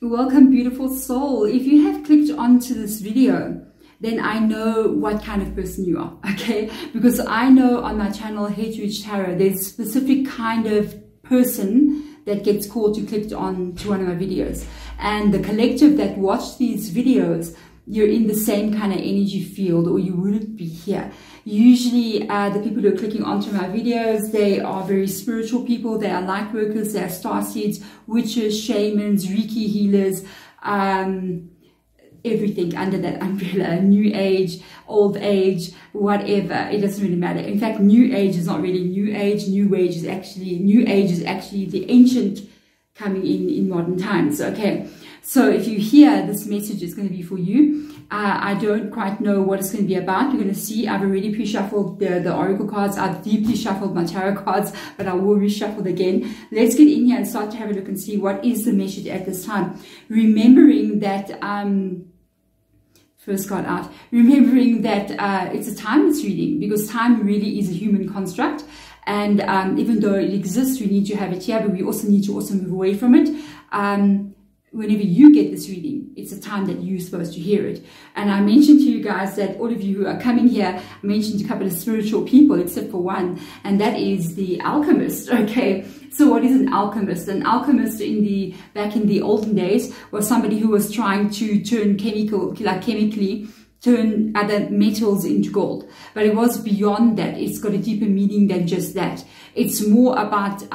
Welcome, beautiful soul. If you have clicked onto this video, then I know what kind of person you are, okay? Because I know on my channel, Head to Reach Tarot, there's a specific kind of person that gets called to click on to one of my videos. And the collective that watch these videos, you're in the same kind of energy field, or you wouldn't be here. Usually the people who are clicking onto my videos, they are very spiritual people. They are light workers, they are starseeds, witches, shamans, Reiki healers, everything under that umbrella. New age, old age, whatever, it doesn't really matter. In fact, new age is not really new age. New age is actually the ancient coming in modern times. Okay, so if you hear this message, it's going to be for you. I don't quite know what it's going to be about. You're going to see I've already pre-shuffled the oracle cards. I've deeply shuffled my tarot cards, but I will reshuffle again. Let's get in here and start to have a look and see what is the message at this time. Remembering that first card out, remembering that it's a timeless reading, because time really is a human construct. And even though it exists, we need to have it here, but we also need to move away from it. Whenever you get this reading, it's a time that you're supposed to hear it. And I mentioned to you guys that all of you who are coming here, I mentioned a couple of spiritual people, except for one, and that is the alchemist. Okay, so what is an alchemist? An alchemist back in the olden days was somebody who was trying to turn chemically turn other metals into gold. But it was beyond that. It's got a deeper meaning than just that. It's more about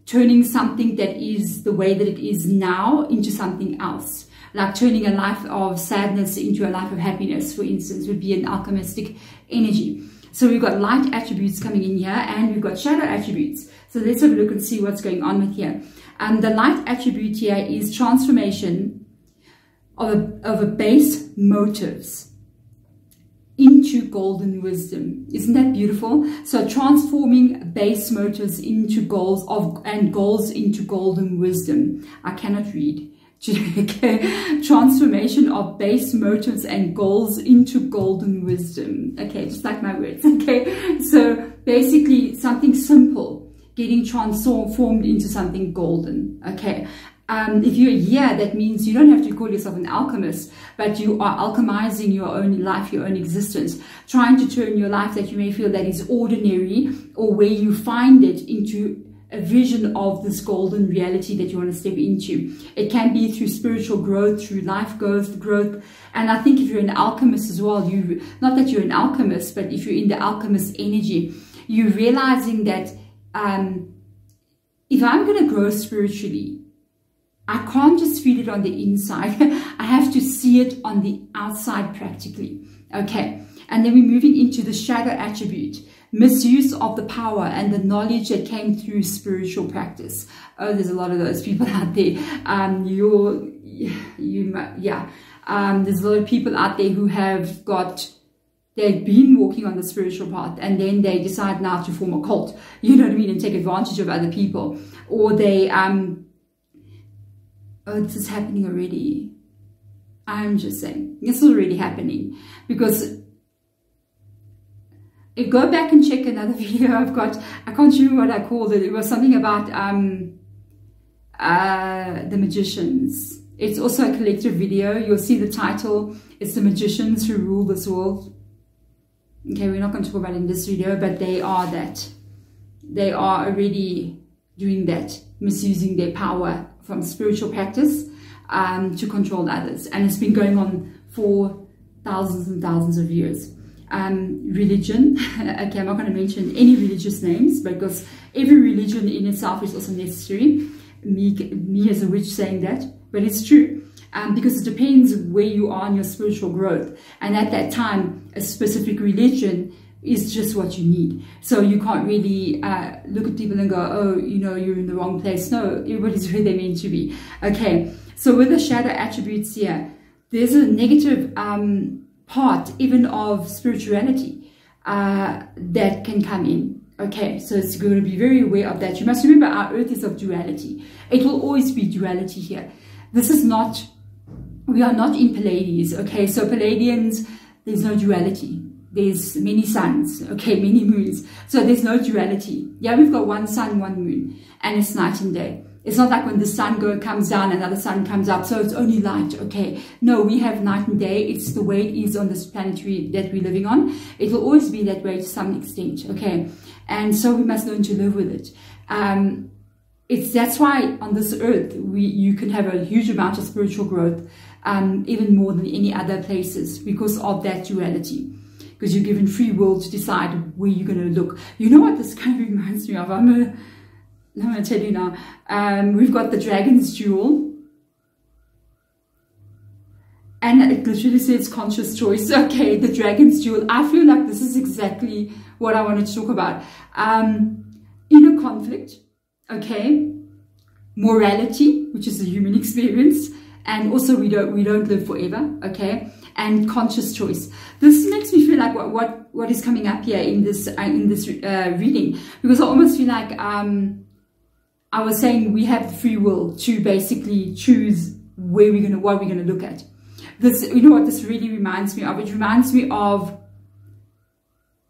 turning something that is the way that it is now into something else. Like turning a life of sadness into a life of happiness, for instance, would be an alchemistic energy. So we've got light attributes coming in here, and we've got shadow attributes. So let's have a look and see what's going on with here. The light attribute here is transformation of a base motives into golden wisdom. Isn't that beautiful? So transforming base motives into goals and goals into golden wisdom. I cannot read. Okay. Transformation of base motives and goals into golden wisdom. Okay, just like my words. Okay, so basically something simple getting transformed into something golden. Okay. If you're here, that means you don't have to call yourself an alchemist, but you are alchemizing your own life, your own existence, trying to turn your life that you may feel that is ordinary, or where you find it, into a vision of this golden reality that you want to step into. It can be through spiritual growth, through life growth. And I think if you're an alchemist as well, not that you're an alchemist, but if you're in the alchemist energy, you're realizing that if I'm going to grow spiritually, I can't just feel it on the inside. I have to see it on the outside practically. Okay. And then we're moving into the shadow attribute. Misuse of the power and the knowledge that came through spiritual practice. Oh, there's a lot of those people out there. There's a lot of people out there who they've been walking on the spiritual path, and then they decide now to form a cult. You know what I mean? And take advantage of other people. Or they, oh, this is happening already. I'm just saying, this is already happening. Because go back and check another video I've got. I can't remember what I called it. It was something about the magicians. It's also a collective video. You'll see the title. It's the magicians who rule this world. Okay, we're not going to talk about it in this video, but they are that. They are already doing that, misusing their power from spiritual practice to control others. And it's been going on for thousands and thousands of years. Religion, okay, I'm not going to mention any religious names, because every religion in itself is also necessary. Me as a witch saying that, but it's true. Because it depends where you are in your spiritual growth. And at that time, a specific religion is just what you need. So you can't really look at people and go, oh, you know, you're in the wrong place. No, everybody's where they're meant to be. Okay, so with the shadow attributes here, there's a negative part even of spirituality that can come in. Okay, so it's going to be very aware of that. You must remember our earth is of duality. It will always be duality here. This is not, we are not in Palladians. Okay, so Palladians, there's no duality. There's many suns, okay, many moons. So there's no duality. Yeah, we've got one sun, one moon, and it's night and day. It's not like when the sun comes down and another sun comes up, so it's only light, okay? No, we have night and day. It's the way it is on this planet that we're living on. It will always be that way to some extent, okay? And so we must learn to live with it. That's why on this earth, you can have a huge amount of spiritual growth, even more than any other places, because of that duality. Because you're given free will to decide where you're going to look. You know what this kind of reminds me of? I'm going to tell you now. We've got the Dragon's Jewel. And it literally says conscious choice. Okay, the Dragon's Jewel. I feel like this is exactly what I wanted to talk about. Inner conflict. Okay. Morality, which is a human experience. And also we don't live forever. Okay. And conscious choice. This makes me feel like what is coming up here in this reading. Because I almost feel like... I was saying we have the free will to basically choose what we're gonna look at. This, you know what this really reminds me of? It reminds me of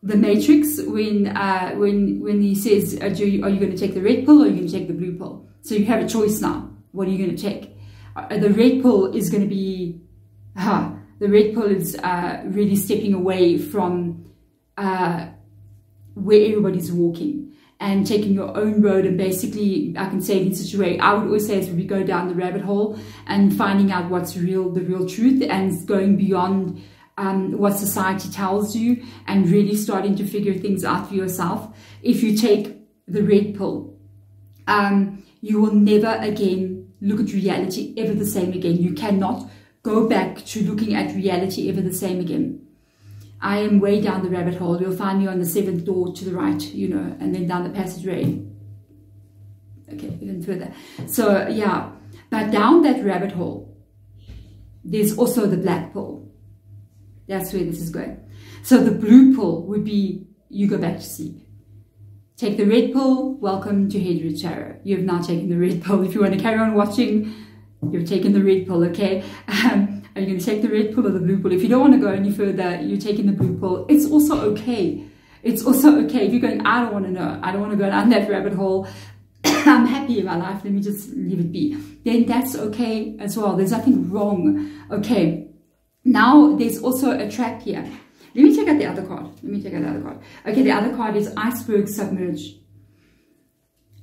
the Matrix when he says, are you going to take the red pill or are you going to take the blue pill? So you have a choice now. What are you going to take? The red pill is going to be, the red pill is really stepping away from where everybody's walking. And taking your own road, and basically, I can say it in such a way, I would always say, is we go down the rabbit hole and finding out what's the real truth, and going beyond what society tells you, and really starting to figure things out for yourself. If you take the red pill, you will never again look at reality ever the same again. You cannot go back to looking at reality ever the same again. I am way down the rabbit hole. You'll find me on the 7th door to the right, you know, and then down the passageway. Okay, even further. So, yeah. But down that rabbit hole, there's also the black pill. That's where this is going. So the blue pill would be, you go back to sleep. Take the red pill, welcome to Hedra Tarot. You have now taken the red pill. If you want to carry on watching, you've taken the red pill, okay? Are you going to take the red pill or the blue pill? If you don't want to go any further, you're taking the blue pill. It's also okay. It's also okay. If you're going, I don't want to know. I don't want to go down that rabbit hole. I'm happy in my life. Let me just leave it be. Then that's okay as well. There's nothing wrong. Okay. Now, there's also a trap here. Let me check out the other card. Okay, the other card is Iceberg Submerged.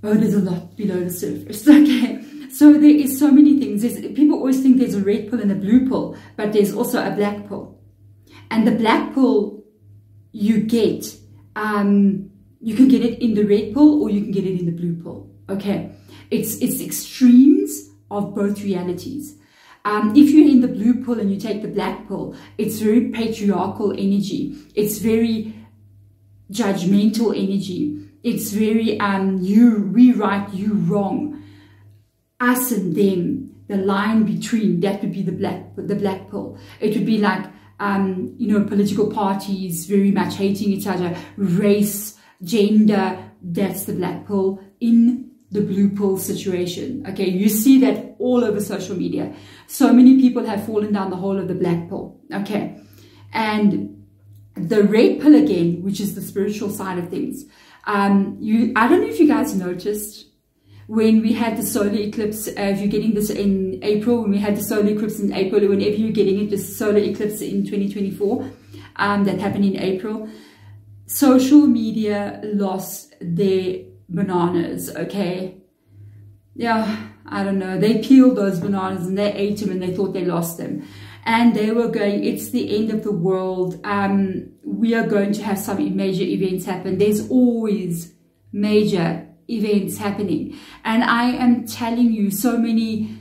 Oh, there's a lot below the surface. Okay. So there is so many things. People always think there's a red pill and a blue pill, but there's also a black pill. And the black pill you get, you can get it in the red pill or you can get it in the blue pill. Okay, it's extremes of both realities. If you're in the blue pill and you take the black pill, it's very patriarchal energy. It's very judgmental energy. It's very we right, you wrong. Us and them, the line between, that would be the black pill. It would be like, you know, political parties very much hating each other, race, gender, that's the black pill in the blue pill situation. Okay, you see that all over social media. So many people have fallen down the hole of the black pill. Okay, and the red pill again, which is the spiritual side of things. I don't know if you guys noticed, when we had the solar eclipse, if you're getting this in April, when we had the solar eclipse in April, or whenever you're getting it, the solar eclipse in 2024, that happened in April, social media lost their bananas, okay? Yeah, I don't know. They peeled those bananas and they ate them and they thought they lost them. And they were going, it's the end of the world. We are going to have some major events happen. There's always major events happening, and I am telling you, so many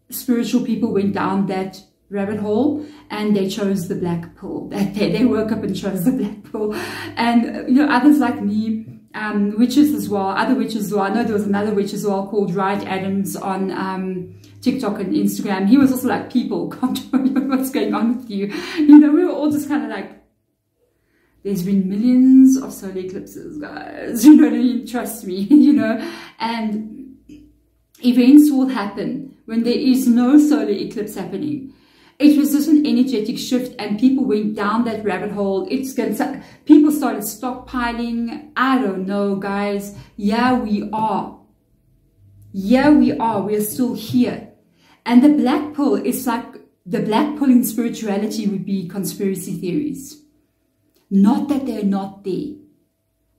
spiritual people went down that rabbit hole and they chose the black pill. They woke up and chose the black pill. And you know, others like me, witches as well, other witches as well. I know there was another witch as well called Wright Adams on TikTok and Instagram. He was also like, people can't know what's going on with you. You know, we were all just kind of like, there's been millions of solar eclipses, guys. You know what I mean? Trust me, you know. And events will happen when there is no solar eclipse happening. It was just an energetic shift and people went down that rabbit hole. People started stockpiling. I don't know, guys. Yeah, we are here we are still here. And the black pill is like, the black pill in spirituality would be conspiracy theories. Not that they're not there.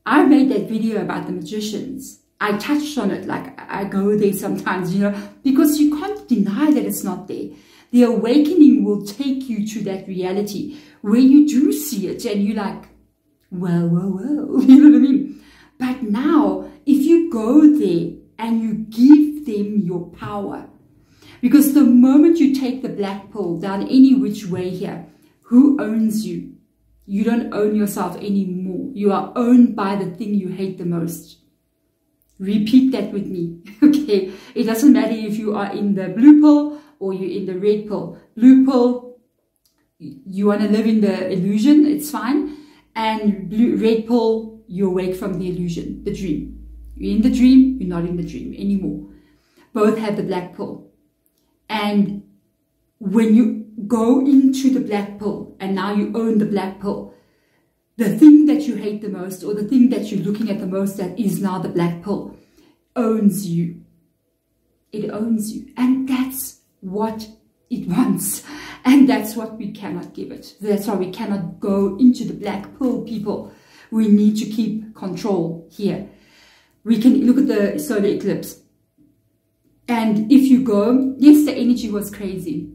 I made that video about the magicians. I touched on it, like I go there sometimes, you know, because you can't deny that it's not there. The awakening will take you to that reality where you do see it and you're like, well, you know what I mean? But now, if you go there and you give them your power, because the moment you take the black pill down any which way here, who owns you? You don't own yourself anymore. You are owned by the thing you hate the most. Repeat that with me, okay? It doesn't matter if you are in the blue pill or you're in the red pill. Blue pill, you want to live in the illusion, it's fine. And red pill, you awake from the illusion, the dream. You're in the dream, you're not in the dream anymore. Both have the black pill. And when you go into the black pill, and now you own the black pill, the thing that you hate the most, or the thing that you're looking at the most, that is now the black pill, owns you. It owns you. And that's what it wants. And that's what we cannot give it. That's why we cannot go into the black pill, people. We need to keep control here. We can look at the solar eclipse. And if you go, yes, the energy was crazy.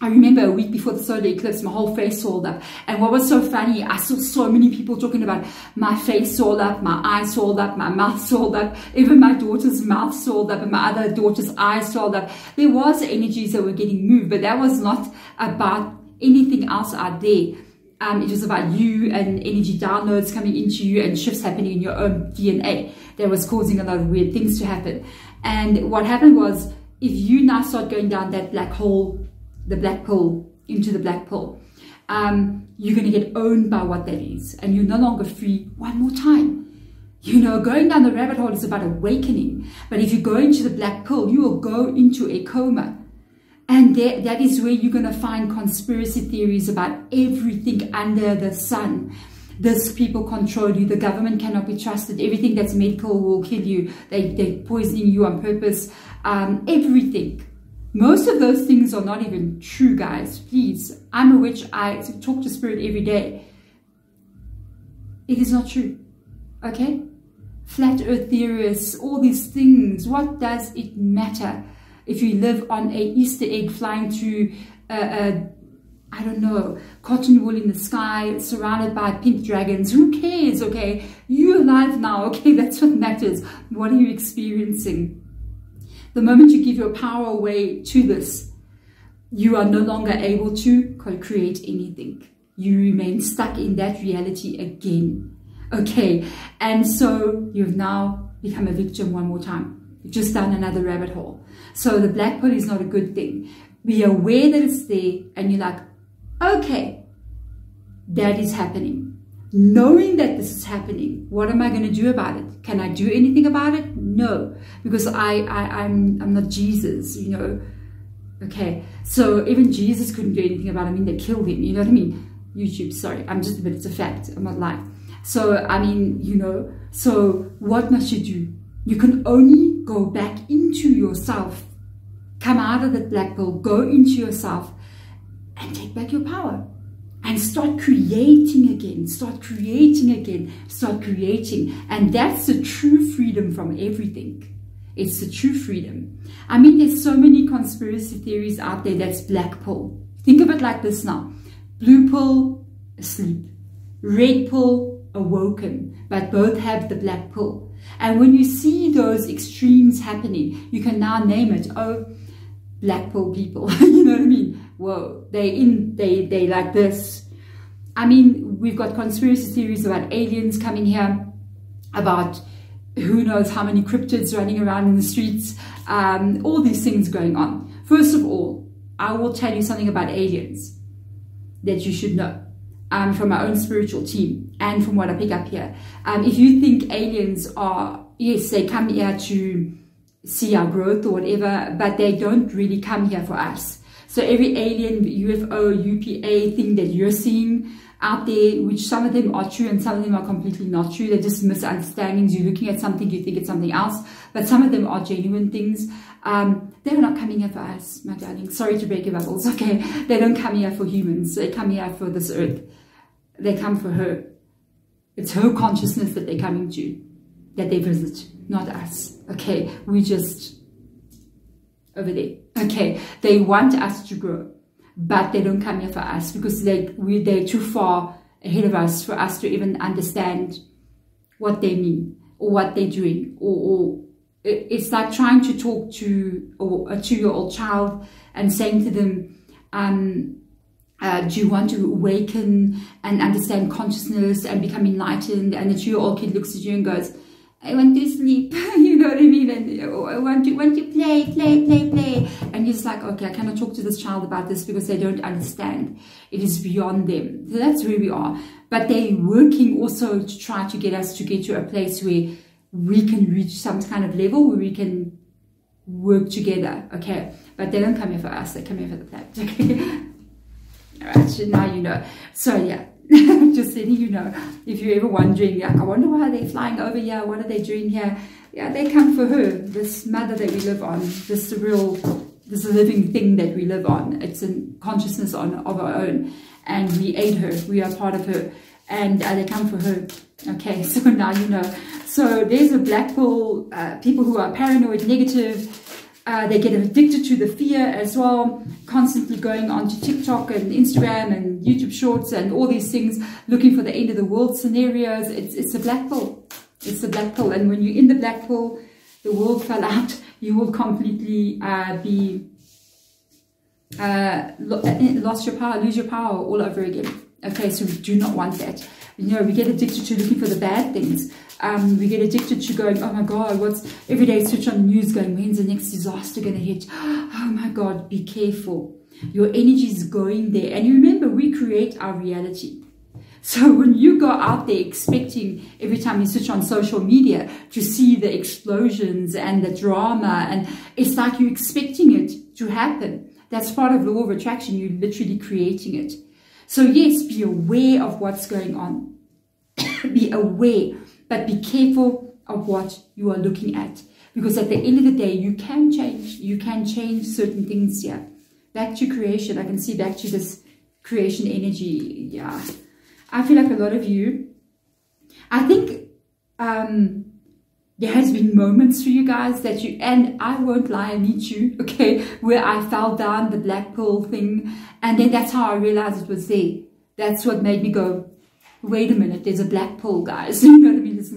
I remember a week before the solar eclipse, my whole face swelled up. And what was so funny, I saw so many people talking about my face swelled up, my eyes swelled up, my mouth swelled up, even my daughter's mouth swelled up, and my other daughter's eyes swelled up. There was energies that were getting moved, but that was not about anything else out there. It was about you and energy downloads coming into you and shifts happening in your own DNA that was causing a lot of weird things to happen. And what happened was, if you now start going down that black hole, the black pill, into the black pill, you're going to get owned by what that is, and you're no longer free one more time. You know, going down the rabbit hole is about awakening, but if you go into the black pill, you will go into a coma. And that is where you're going to find conspiracy theories about everything under the sun. These people control you. The government cannot be trusted. Everything that's medical will kill you. They're poisoning you on purpose. Everything. Most of those things are not even true, guys. Please. I'm a witch. I talk to spirit every day. It is not true. Okay? Flat earth theorists, all these things. What does it matter? If you live on a Easter egg flying through, I don't know, cotton wool in the sky, surrounded by pink dragons, who cares, okay? You're alive now, okay? That's what matters. What are you experiencing? The moment you give your power away to this, you are no longer able to create anything. You remain stuck in that reality again, okay? And so you've now become a victim one more time. You've just done another rabbit hole. So the black pill is not a good thing. Be aware that it's there, and you're like, okay, that is happening. Knowing that this is happening, what am I going to do about it? Can I do anything about it? No, because I'm not Jesus, you know. Okay, so even Jesus couldn't do anything about it. I mean, they killed him, you know what I mean? YouTube, sorry, but it's a fact, I'm not lying. So, I mean, you know, so what must you do? You can only go back into yourself, come out of that black pill, go into yourself, and take back your power. And start creating again, start creating again, start creating. And that's the true freedom from everything. It's the true freedom. I mean, there's so many conspiracy theories out there that's black pill. Think of it like this now. Blue pill, asleep. Red pill, awoken. But both have the black pill. And when you see those extremes happening, you can now name it, oh, black pill people. You know what I mean? Whoa, they like this. I mean, we've got conspiracy theories about aliens coming here, about who knows how many cryptids running around in the streets, all these things going on. First of all, I will tell you something about aliens that you should know. From my own spiritual team and from what I pick up here. If you think aliens are, yes, they come here to see our growth or whatever, but they don't really come here for us. So every alien, UFO, UPA thing that you're seeing, out there, which some of them are true and some of them are completely not true. They're just misunderstandings. You're looking at something, you think it's something else, but some of them are genuine things. They're not coming here for us, my darling. Sorry to break your bubbles, okay? They don't come here for humans. They come here for this earth. They come for her. It's her consciousness that they're coming to, that they visit, not us, okay? We just over there, okay? They want us to grow, but they don't come here for us because they're too far ahead of us for us to even understand what they mean or what they're doing. Or it's like trying to talk to a 2-year-old child and saying to them, do you want to awaken and understand consciousness and become enlightened? And the 2-year-old kid looks at you and goes, I want to sleep, you know what I mean? And I want to play. And you're just like, okay, I cannot talk to this child about this because they don't understand. It is beyond them. So that's where we are. But they're working also to try to get us to get to a place where we can reach some kind of level where we can work together, okay? But they don't come here for us, they come here for the planet, okay? All right, so now you know. So yeah, just letting you know, if you're ever wondering, like, I wonder why they're flying over here, what are they doing here? Yeah, they come for her, this mother that we live on, this living thing that we live on. It's a consciousness of our own, and we aid her, we are part of her, and they come for her. Okay, so now you know. So there's a black pill, people who are paranoid, negative, they get addicted to the fear as well, constantly going on to TikTok and Instagram and YouTube Shorts and all these things, looking for the end of the world scenarios. It's a black pill. It's a black pill. And when you're in the black pill, the world fell out, you will completely lose your power all over again. Okay, so we do not want that. You know, we get addicted to looking for the bad things. We get addicted to going, oh my God, every day switch on the news going, when's the next disaster going to hit? Oh my God, be careful. Your energy is going there. And you remember, we create our reality. So when you go out there expecting every time you switch on social media to see the explosions and the drama, and it's like you're expecting it to happen. That's part of law of attraction. You're literally creating it. So yes, be aware of what's going on. Be aware, but be careful of what you are looking at. Because at the end of the day, you can change. You can change certain things here. Back to creation. I can see back to this creation energy. Yeah. I feel like a lot of you, I think there has been moments for you guys that you, and I won't lie, me too, okay, where I fell down the black pearl thing, and then that's how I realized it was there. That's what made me go, wait a minute, there's a black pearl, guys. You know what I mean? There's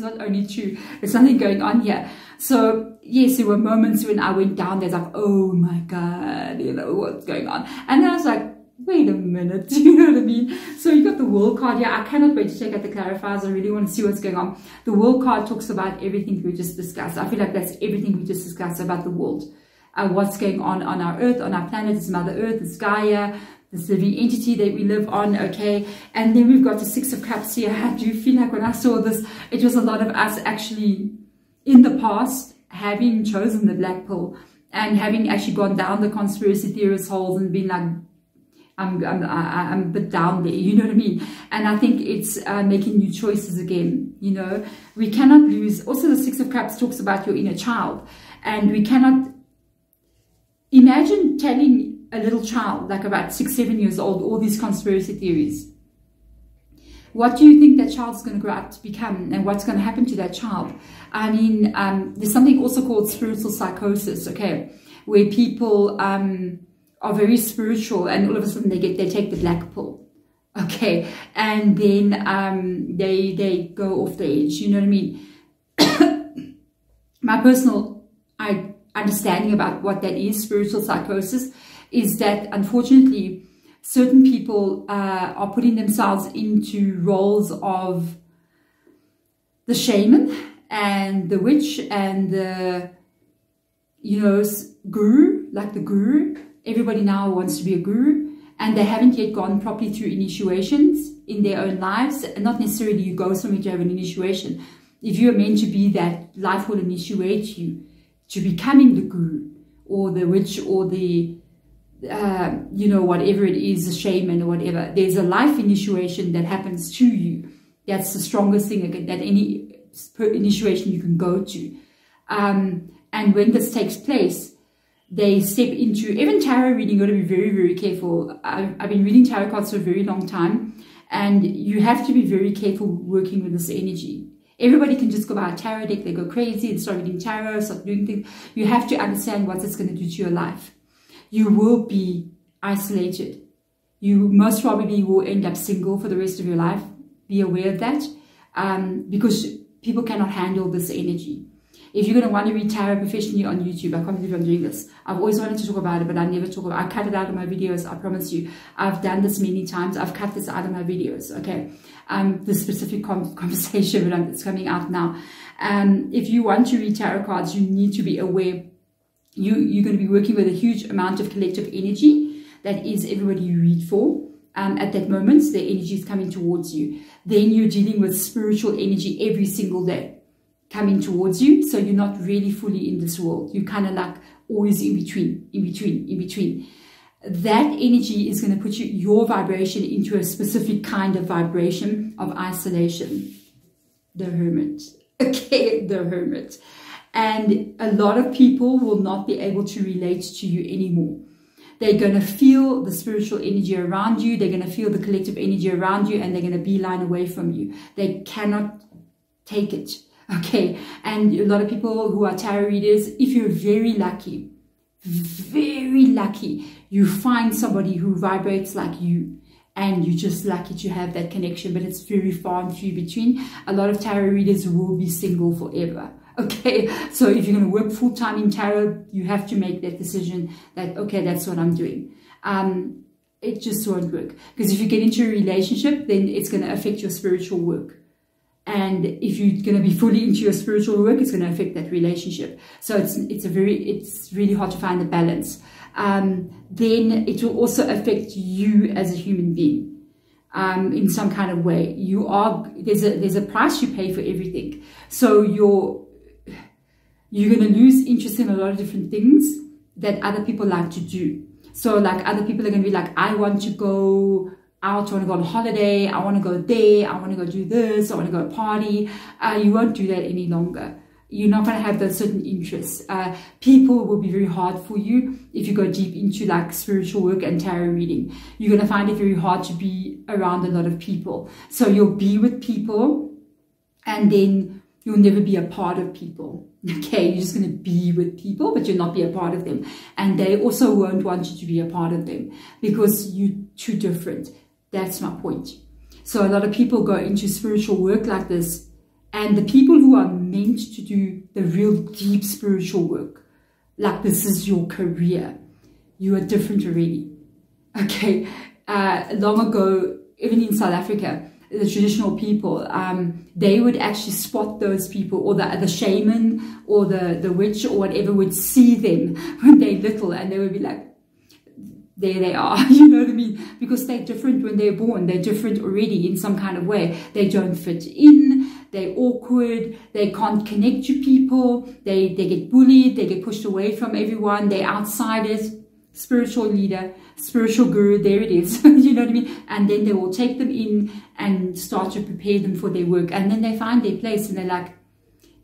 not only two, there's something going on here. So yes, there were moments when I went down, there's like, oh my God, you know, what's going on? And then I was like, wait a minute, you know what I mean? So you got the world card here. I cannot wait to check out the clarifiers. I really want to see what's going on. The world card talks about everything we just discussed. I feel like that's everything we just discussed about the world. What's going on our earth, on our planet, this Mother Earth, this Gaia, this living entity that we live on, okay? And then we've got the Six of Cups here. I do feel like when I saw this, it was a lot of us actually in the past having chosen the black pill and having actually gone down the conspiracy theorist holes and been like, I'm a bit down there, you know what I mean? And I think it's making new choices again, you know? We cannot lose. Also, the Six of Cups talks about your inner child. And we cannot... Imagine telling a little child, like about 6, 7 years old, all these conspiracy theories. What do you think that child's going to grow up to become? And what's going to happen to that child? I mean, there's something also called spiritual psychosis, okay? Where people... are very spiritual, and all of a sudden they take the black pill, okay, and then they go off the edge, you know what I mean? My personal understanding about what that is, spiritual psychosis, is that unfortunately certain people are putting themselves into roles of the shaman and the witch and the, you know, guru, like the guru. Everybody now wants to be a guru, and they haven't yet gone properly through initiations in their own lives. And not necessarily you go somewhere to have an initiation. If you're meant to be that, life will initiate you to becoming the guru or the witch or the you know, whatever it is, a shaman or whatever. There's a life initiation that happens to you. That's the strongest thing that any initiation you can go to. And when this takes place, they step into, even tarot reading, you've got to be very, very careful. I've been reading tarot cards for a very long time, and you have to be very careful working with this energy. Everybody can just go buy a tarot deck, they go crazy and start reading tarot, start doing things. You have to understand what it's going to do to your life. You will be isolated. You most probably will end up single for the rest of your life. Be aware of that, because people cannot handle this energy. If you're going to want to read tarot professionally on YouTube, I can't believe I'm doing this. I've always wanted to talk about it, but I never talk about it. I cut it out of my videos, I promise you. I've done this many times. I've cut this out of my videos, okay? The specific conversation that's coming out now. If you want to read tarot cards, you need to be aware. You're going to be working with a huge amount of collective energy. That is everybody you read for. At that moment, the energy is coming towards you. Then you're dealing with spiritual energy every single day coming towards you. So you're not really fully in this world. You're kind of like always in between. That energy is going to put your vibration into a specific kind of vibration of isolation. The Hermit. Okay, the Hermit. And a lot of people will not be able to relate to you anymore. They're going to feel the spiritual energy around you. They're going to feel the collective energy around you, and they're going to beeline away from you. They cannot take it. Okay. And a lot of people who are tarot readers, if you're very lucky, you find somebody who vibrates like you, and you're just lucky to have that connection, but it's very far and few between. A lot of tarot readers will be single forever. Okay, so if you're going to work full-time in tarot, you have to make that decision that, okay, that's what I'm doing. It just won't work. Because if you get into a relationship, then it's going to affect your spiritual work. And if you're going to be fully into your spiritual work, it's going to affect that relationship. So it's really hard to find the balance. Then it will also affect you as a human being. In some kind of way. There's a price you pay for everything. So you're going to lose interest in a lot of different things that other people like to do. So like other people are going to be like, I want to go out, I want to go on holiday, I want to go there, I want to go do this, I want to go party. You won't do that any longer. You're not going to have those certain interests. People will be very hard for you if you go deep into like spiritual work and tarot reading. You're going to find it very hard to be around a lot of people. So you'll be with people, and then you'll never be a part of people. Okay, you're just going to be with people, but you'll not be a part of them. And they also won't want you to be a part of them because you're too different. That's my point. So a lot of people go into spiritual work like this, and the people who are meant to do the real deep spiritual work, like this is your career, you are different already. Okay, long ago, even in South Africa, the traditional people, they would actually spot those people, or the shaman or the witch or whatever would see them when they're little, and they would be like, there they are, you know what I mean? Because they're different when they're born. They're different already in some kind of way. They don't fit in. They're awkward. They can't connect to people. They get bullied. They get pushed away from everyone. They're outsiders. Spiritual leader, spiritual guru, there it is. You know what I mean? And then they will take them in and start to prepare them for their work. And then they find their place and they're like,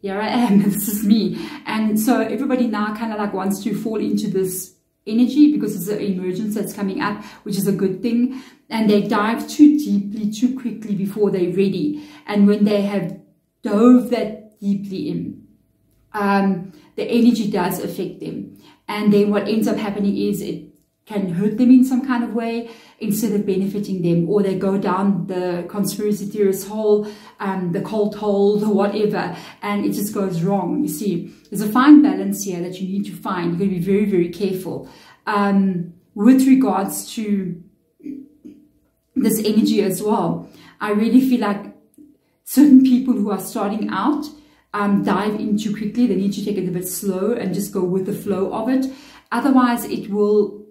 here I am, this is me. And so everybody now kind of like wants to fall into this energy because it's an emergence that's coming up, which is a good thing. And they dive too deeply, too quickly before they're ready. And when they have dove that deeply in, the energy does affect them. And then what ends up happening is it can hurt them in some kind of way instead of benefiting them, or they go down the conspiracy theorist hole, the cult hole, or whatever, and it just goes wrong. You see, there's a fine balance here that you need to find. You're going to be very, very careful with regards to this energy as well. I really feel like certain people who are starting out dive in too quickly. They need to take it a bit slow and just go with the flow of it. Otherwise, it will,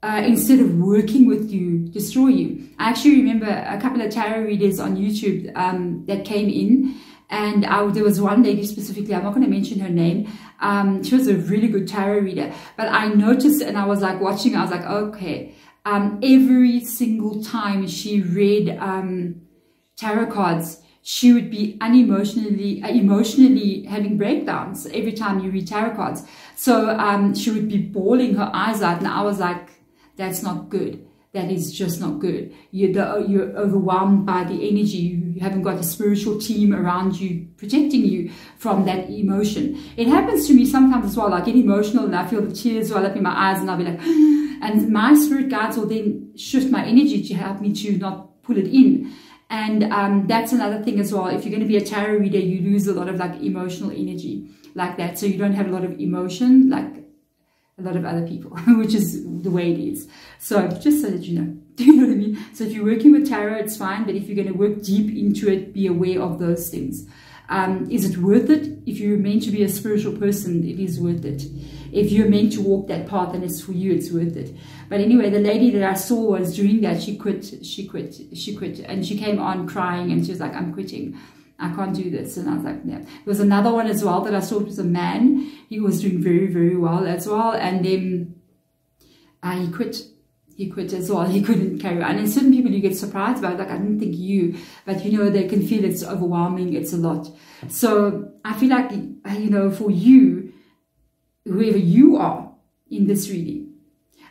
instead of working with you, destroy you. I actually remember a couple of tarot readers on YouTube that came in, And there was one lady specifically, I'm not going to mention her name. She was a really good tarot reader. But I noticed, and I was like watching, I was like, okay. Every single time she read tarot cards, she would be emotionally having breakdowns every time you read tarot cards. So she would be bawling her eyes out, and I was like, that's not good. That is just not good. You're overwhelmed by the energy. You haven't got a spiritual team around you protecting you from that emotion. It happens to me sometimes as well. I get emotional and I feel the tears well up in my eyes, and I'll be like, and my spirit guides will then shift my energy to help me to not pull it in. And that's another thing as well. If you're going to be a tarot reader, you lose a lot of like emotional energy like that. So you don't have a lot of emotion like a lot of other people, which is the way it is. So just so that you know, do you know what I mean? So if you're working with tarot, it's fine. But if you're going to work deep into it, be aware of those things. Is it worth it? If you're meant to be a spiritual person, it is worth it. If you're meant to walk that path and it's for you, it's worth it. But anyway, the lady that I saw was doing that. She quit. And she came on crying and she was like, I'm quitting. I can't do this. And I was like, no. There was another one as well that I saw. It was a man. He was doing very, very well as well. And then he quit. He quit as well. He couldn't carry on. And certain people you get surprised about, like, I didn't think you, but you know, they can feel it's overwhelming. It's a lot. So I feel like, you know, for you, whoever you are in this reading,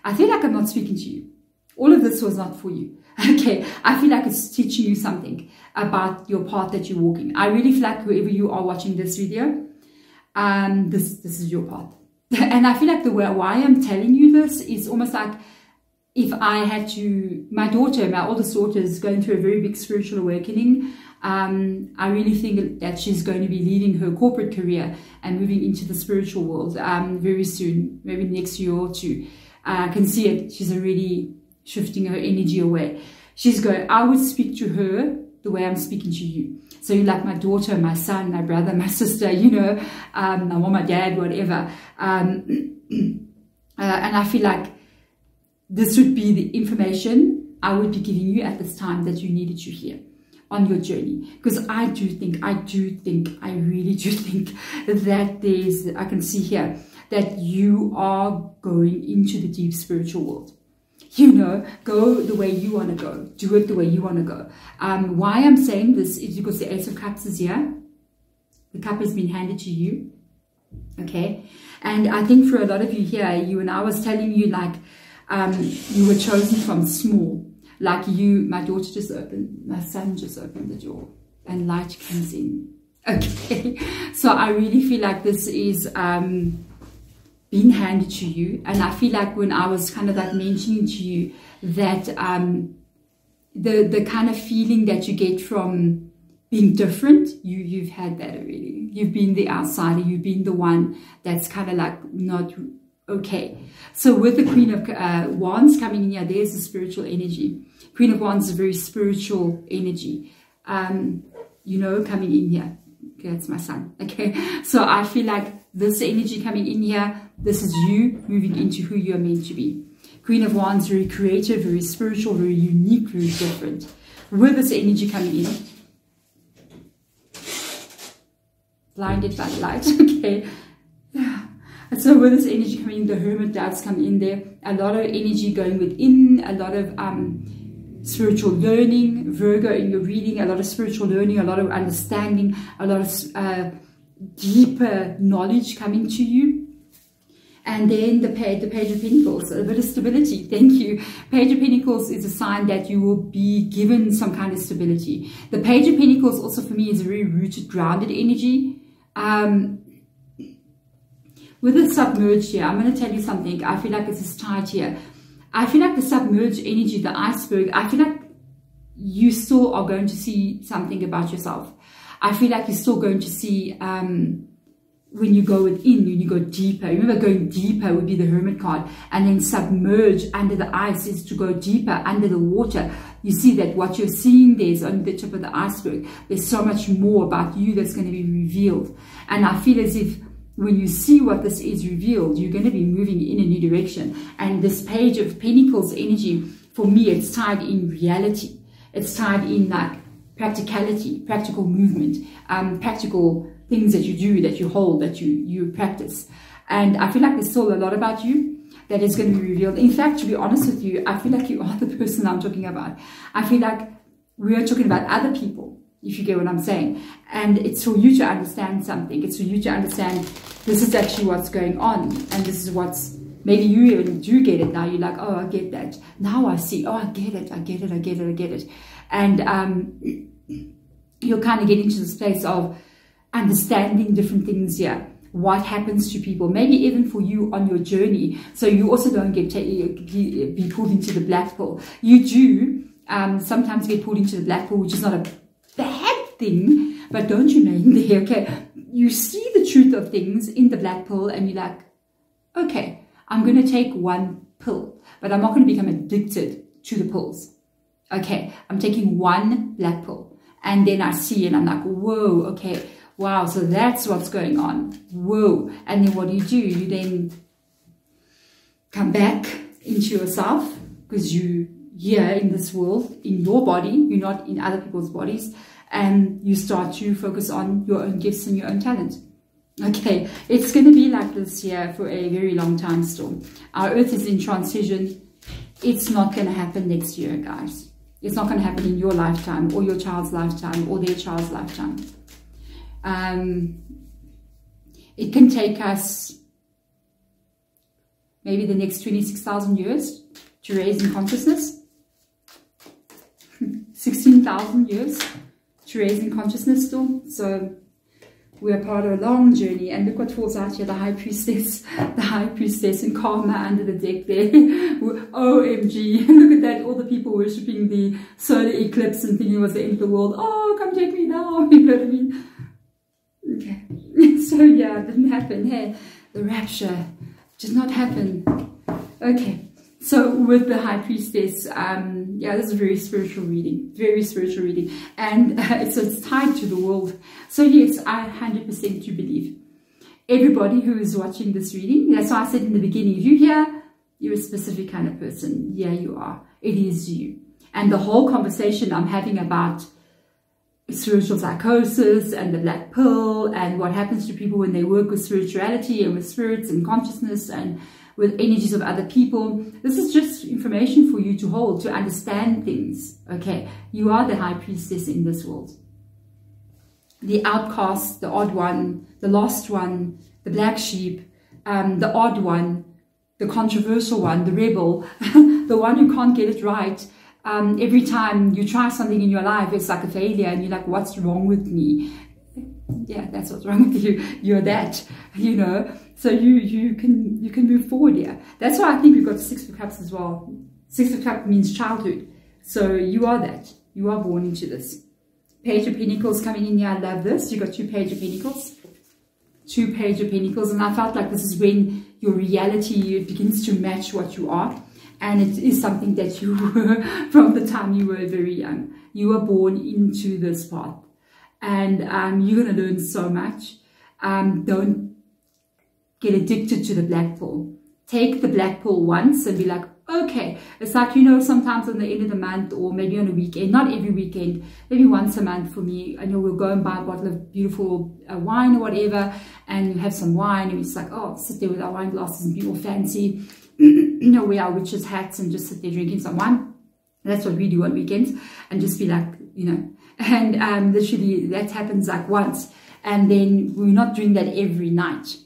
I feel like I'm not speaking to you. All of this was not for you. Okay. I feel like it's teaching you something about your path that you're walking. I really feel like whoever you are watching this video, this is your path. And I feel like why I'm telling you this is almost like, if I had to, my oldest daughter is going through a very big spiritual awakening. I really think that she's going to be leaving her corporate career and moving into the spiritual world very soon, maybe next year or two. I can see it. She's already shifting her energy away. I would speak to her the way I'm speaking to you. So you're like my daughter, my son, my brother, my sister, you know, my mom, my dad, whatever. And I feel like this would be the information I would be giving you at this time that you needed to hear on your journey. Because I really do think that I can see here that you are going into the deep spiritual world. You know, go the way you want to go. Do it the way you want to go. Why I'm saying this is because the Ace of Cups is here. The cup has been handed to you. Okay. And I think for a lot of you here, and I was telling you, like, you were chosen from small. Like my daughter just opened, my son just opened the door and light comes in. Okay. So I really feel like this is being handed to you. And I feel like when I was kind of like mentioning to you that the kind of feeling that you get from being different, you've had that already. You've been the outsider. You've been the one that's kind of like not okay. So with the Queen of Wands coming in here, there's the spiritual energy. Queen of Wands is a very spiritual energy, you know, coming in here. Okay, that's my son. Okay, so I feel like this energy coming in here, this is you moving into who you're meant to be. Queen of Wands, very creative, very spiritual, very unique, very different. With this energy coming in, blinded by the light. Okay. And so with this energy coming in, the Hermit does come in there. A lot of energy going within, a lot of spiritual learning. Virgo in your reading, a lot of spiritual learning, a lot of understanding, a lot of deeper knowledge coming to you. And then the Page of Pentacles, a bit of stability. Thank you. Page of Pentacles is a sign that you will be given some kind of stability. The Page of Pentacles also for me is a very rooted, grounded energy. With the submerged here, I'm going to tell you something. I feel like this is tied here. I feel like the submerged energy, the iceberg, I feel like you still are going to see something about yourself. I feel like you're still going to see when you go within, when you go deeper. Remember, going deeper would be the Hermit card. And then submerge under the ice is to go deeper under the water. You see that what you're seeing there is on the tip of the iceberg. There's so much more about you that's going to be revealed. And I feel as if when you see what this is revealed, you're going to be moving in a new direction. And this Page of Pentacles energy, for me, it's tied in reality. It's tied in like practicality, practical movement, practical things that you do, that you hold, that you practice. And I feel like there's still a lot about you that is going to be revealed. In fact, to be honest with you, I feel like you are the person I'm talking about. I feel like we are talking about other people, if you get what I'm saying. And it's for you to understand something. It's for you to understand this is actually what's going on. And this is what's, maybe you even do get it now. You're like, oh, I get that. Now I see. Oh, I get it. I get it. I get it. I get it. And you'll kind of get into this place of understanding different things here. What happens to people, maybe even for you on your journey, so you also don't be pulled into the black hole. You do sometimes get pulled into the black hole, which is not a bad thing, but don't you know in there, okay, you see the truth of things in the black pill and you're like, okay, I'm going to take one pill, but I'm not going to become addicted to the pills. Okay, I'm taking one black pill, and then I see and I'm like, whoa, okay, wow, so that's what's going on. Whoa. And then what do? You then come back into yourself, because you here in this world, in your body, you're not in other people's bodies, and you start to focus on your own gifts and your own talent. Okay, it's going to be like this here for a very long time still. Our earth is in transition. It's not going to happen next year, guys. It's not going to happen in your lifetime or your child's lifetime or their child's lifetime. It can take us maybe the next 26,000 years to raise in consciousness. 16,000 years to raise in consciousness still. So we are part of a long journey. And look what falls out here, the High Priestess and Karma under the deck there. OMG, look at that, all the people worshipping the solar eclipse and thinking it was the end of the world. Oh, come take me now, you know what I mean? Okay, so yeah, it didn't happen. Hey, the rapture did not happen. Okay, so with the High Priestess, yeah, this is a very spiritual reading, and so it's tied to the world. So yes, I 100% do believe everybody who is watching this reading. That's why I said in the beginning, if you hear, you're a specific kind of person. Yeah, you are. It is you. And the whole conversation I'm having about spiritual psychosis and the black pill and what happens to people when they work with spirituality and with spirits and consciousness and with energies of other people. This is just information for you to hold, to understand things. Okay, you are the High Priestess in this world. The outcast, the odd one, the lost one, the black sheep, the odd one, the controversial one, the rebel, the one who can't get it right. Every time you try something in your life, it's like a failure, and you're like, what's wrong with me? Yeah, that's what's wrong with you. You're that, you know. So you can move forward here. That's why I think we've got 6 of Cups as well. 6 of Cups means childhood. So you are that. You are born into this. Page of Pentacles coming in here. I love this. You got 2 Page of Pentacles. 2 Page of Pentacles. And I felt like this is when your reality begins to match what you are. And it is something that you were from the time you were very young. You were born into this path. And you're going to learn so much. Don't get addicted to the black pill. Take the black pill once and be like, okay. It's like, you know, sometimes on the end of the month or maybe on a weekend, not every weekend, maybe once a month for me. I know we'll go and buy a bottle of beautiful wine or whatever, and you have some wine and it's like, oh, sit there with our wine glasses and be all fancy. You know, wear our witches' hats and just sit there drinking some wine. That's what we do on weekends, and just be like, you know, and literally that happens like once, and then we're not doing that every night.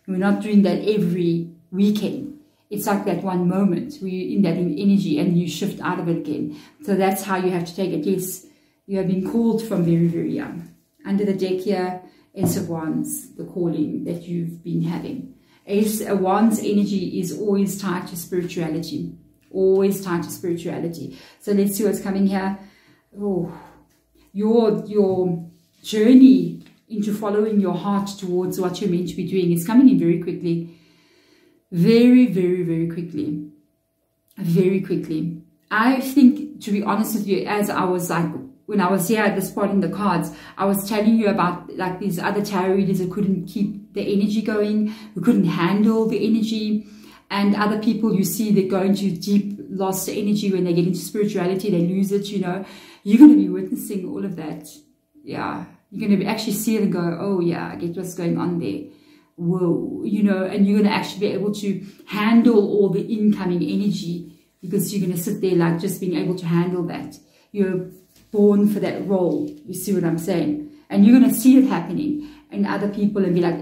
We're not doing that every weekend. It's like that one moment we're in that energy and you shift out of it again. So that's how you have to take it. Yes, you have been called from very, very young. Under the deck here, Ace of Wands, the calling that you've been having. Ace of Wands energy is always tied to spirituality. Always tied to spirituality. So let's see what's coming here. Oh, your journey into following your heart towards what you're meant to be doing is coming in very quickly. Very, very, very quickly. Very quickly. I think, to be honest with you, as I was like, when I was here at this part in the cards, I was telling you about like these other tarot readers who couldn't keep the energy going, who couldn't handle the energy, and other people you see that go into deep lost energy when they get into spirituality, they lose it, you know. you're going to be witnessing all of that. Yeah, you're going to actually see it and go, oh yeah, I get what's going on there. Whoa, you know, and you're going to actually be able to handle all the incoming energy, because you're going to sit there like just being able to handle that. You're born for that role. You see what I'm saying? And you're going to see it happening in other people and be like,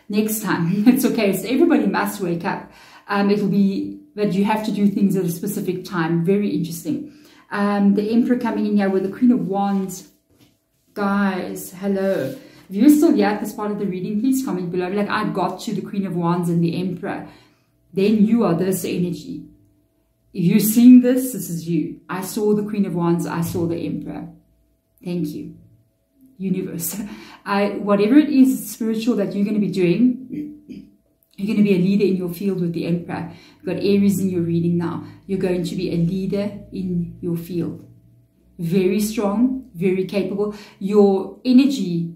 next time, it's okay. So everybody must wake up. It will be that you have to do things at a specific time. Very interesting. The Emperor coming in here with the Queen of Wands. Guys, hello. If you're still here at this part of the reading, please comment below. Like, I got to the Queen of Wands and the Emperor. Then you are this energy. If you're seeing this, this is you. I saw the Queen of Wands. I saw the Emperor. Thank you, universe. Whatever it is spiritual that you're going to be doing, you're going to be a leader in your field with the Emperor. You've got Aries in your reading now. You're going to be a leader in your field. Very strong, very capable. Your energy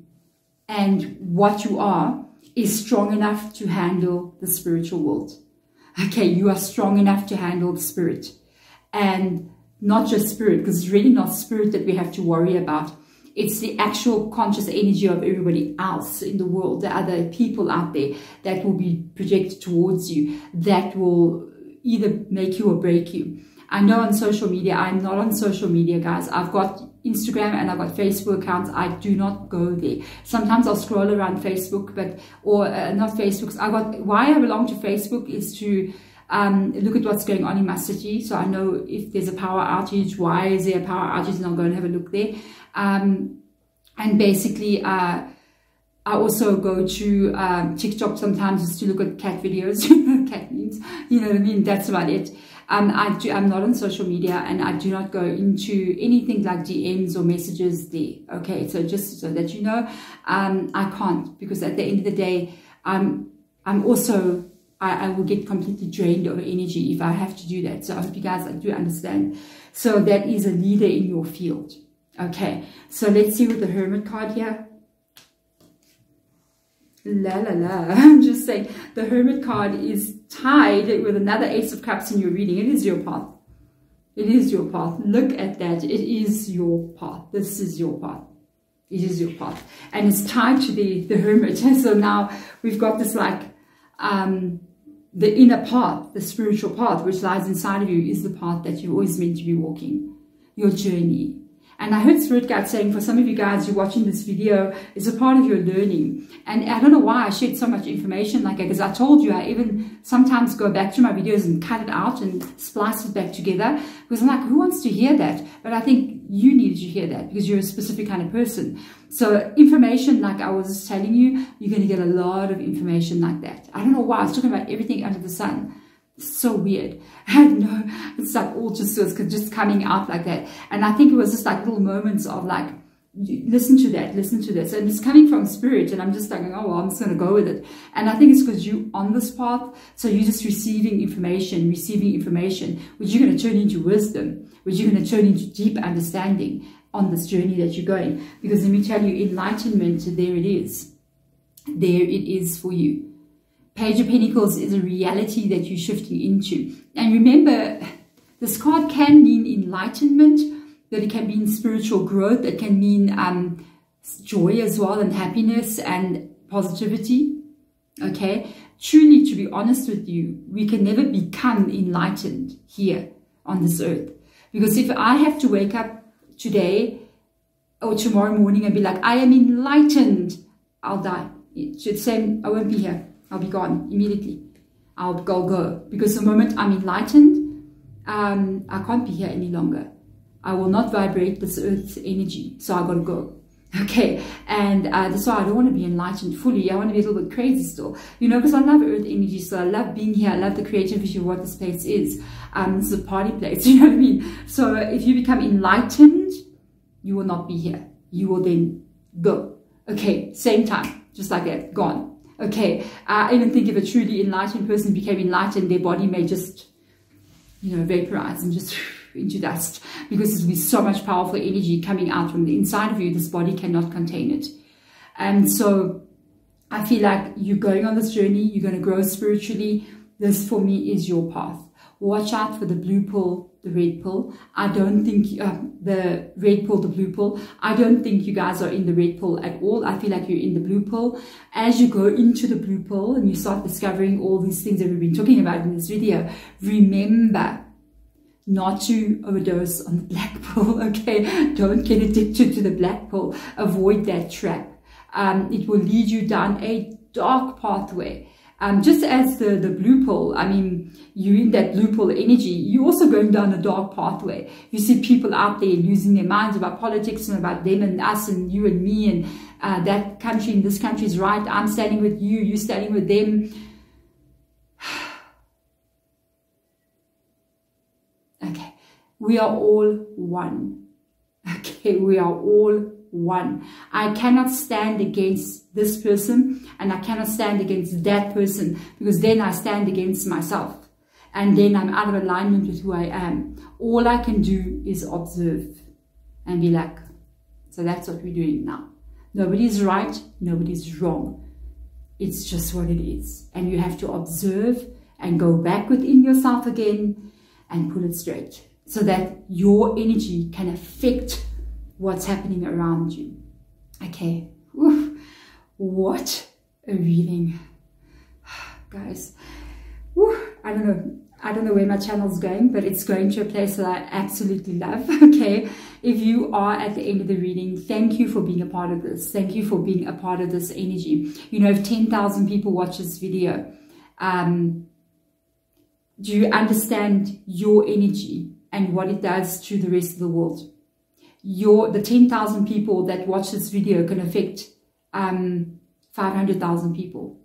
and what you are is strong enough to handle the spiritual world. Okay, you are strong enough to handle the spirit. And not just spirit, because it's really not spirit that we have to worry about. It's the actual conscious energy of everybody else in the world, the other people out there that will be projected towards you, that will either make you or break you. I know on social media, I'm not on social media, guys. I've got Instagram and I've got Facebook accounts. I do not go there. Sometimes I'll scroll around Facebook, not Facebook. Why I belong to Facebook is to look at what's going on in my city. So I know if there's a power outage, why is there a power outage, and I'll go and have a look there. And basically, I also go to TikTok sometimes just to look at cat videos, cat memes, you know what I mean? That's about it. I'm not on social media, and I do not go into anything like DMs or messages there. Okay, so just so that you know, I can't, because at the end of the day, I will get completely drained of energy if I have to do that. So I hope you guys do understand. So that is a leader in your field. Okay, so let's see with the Hermit card here. La la la. I'm just saying, the Hermit card is tied with another Ace of Cups in your reading. It is your path. It is your path. Look at that. It is your path. This is your path. It is your path. And it's tied to the Hermit. So now we've got this like, the inner path, the spiritual path, which lies inside of you, is the path that you're always meant to be walking. Your journey. And I heard Spirit Guide saying, for some of you guys, you're watching this video, it's a part of your learning. And I don't know why I shared so much information like that, because I told you I even sometimes go back to my videos and cut it out and splice it back together, because I'm like, who wants to hear that? But I think you needed to hear that because you're a specific kind of person. So information like I was telling you, you're going to get a lot of information like that. I don't know why I was talking about everything under the sun. It's so weird. I know, it's like all just coming out like that. And I think it was just like little moments of like, listen to that, listen to this. And it's coming from spirit. And I'm just like, oh, well, I'm just going to go with it. And I think it's because you're on this path. So you're just receiving information, which you're going to turn into wisdom, which you're going to turn into deep understanding on this journey that you're going. Because let me tell you, enlightenment, there it is. There it is for you. Page of Pentacles is a reality that you're shifting into. And remember, this card can mean enlightenment, that it can mean spiritual growth, it can mean joy as well, and happiness and positivity. Okay? Truly, to be honest with you, we can never become enlightened here on this earth. Because if I have to wake up today or tomorrow morning and be like, I am enlightened, I'll die. It's saying I won't be here. I'll be gone immediately. I'll go. Because the moment I'm enlightened, I can't be here any longer. I will not vibrate this earth's energy. So I got to go. Okay. And that's why I don't want to be enlightened fully. I want to be a little bit crazy still. You know, because I love earth energy. So I love being here. I love the creativity of what this place is. It's a party place. You know what I mean? So if you become enlightened, you will not be here. You will then go. Okay. Same time. Just like that. Gone. Okay, I even think if a truly enlightened person became enlightened, their body may just, you know, vaporize and just into dust, because there'll be so much powerful energy coming out from the inside of you. This body cannot contain it. And so I feel like you're going on this journey. You're going to grow spiritually. this for me is your path. Watch out for the blue pill, the red pill. I don't think the red pill, the blue pill. I don't think you guys are in the red pill at all. I feel like you're in the blue pill. As you go into the blue pill and you start discovering all these things that we've been talking about in this video, remember not to overdose on the black pill, okay? Don't get addicted to the black pill. Avoid that trap. It will lead you down a dark pathway. Just as the blue pill, I mean, you're in that blue pill energy, you're also going down a dark pathway. You see people out there losing their minds about politics and about them and us and you and me and that country and this country is right. I'm standing with you, you're standing with them. Okay, we are all one. Okay, we are all one. I cannot stand against this person and I cannot stand against that person, because then I stand against myself and then I'm out of alignment with who I am. All I can do is observe and be like, so that's what we're doing now. Nobody's right, nobody's wrong. It's just what it is. And you have to observe and go back within yourself again and pull it straight so that your energy can affect what's happening around you. Okay. Oof. What a reading, guys. Oof. I don't know where my channel's going, but it's going to a place that I absolutely love. Okay, if you are at the end of the reading, thank you for being a part of this. Thank you for being a part of this energy. You know, if 10,000 people watch this video, do you understand your energy and what it does to the rest of the world? The 10,000 people that watch this video can affect 500,000 people.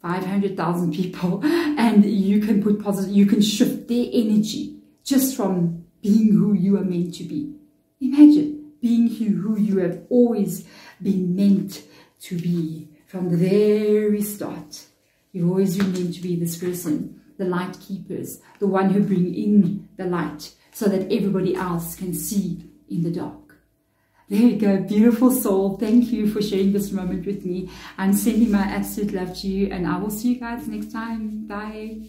500,000 people, and you can put positive, you can shift their energy just from being who you are meant to be. Imagine being who you have always been meant to be from the very start. You've always been meant to be this person, the light keepers, the one who bring in the light, so that everybody else can see in the dark. There you go, beautiful soul. Thank you for sharing this moment with me. I'm sending my absolute love to you, and I will see you guys next time. Bye.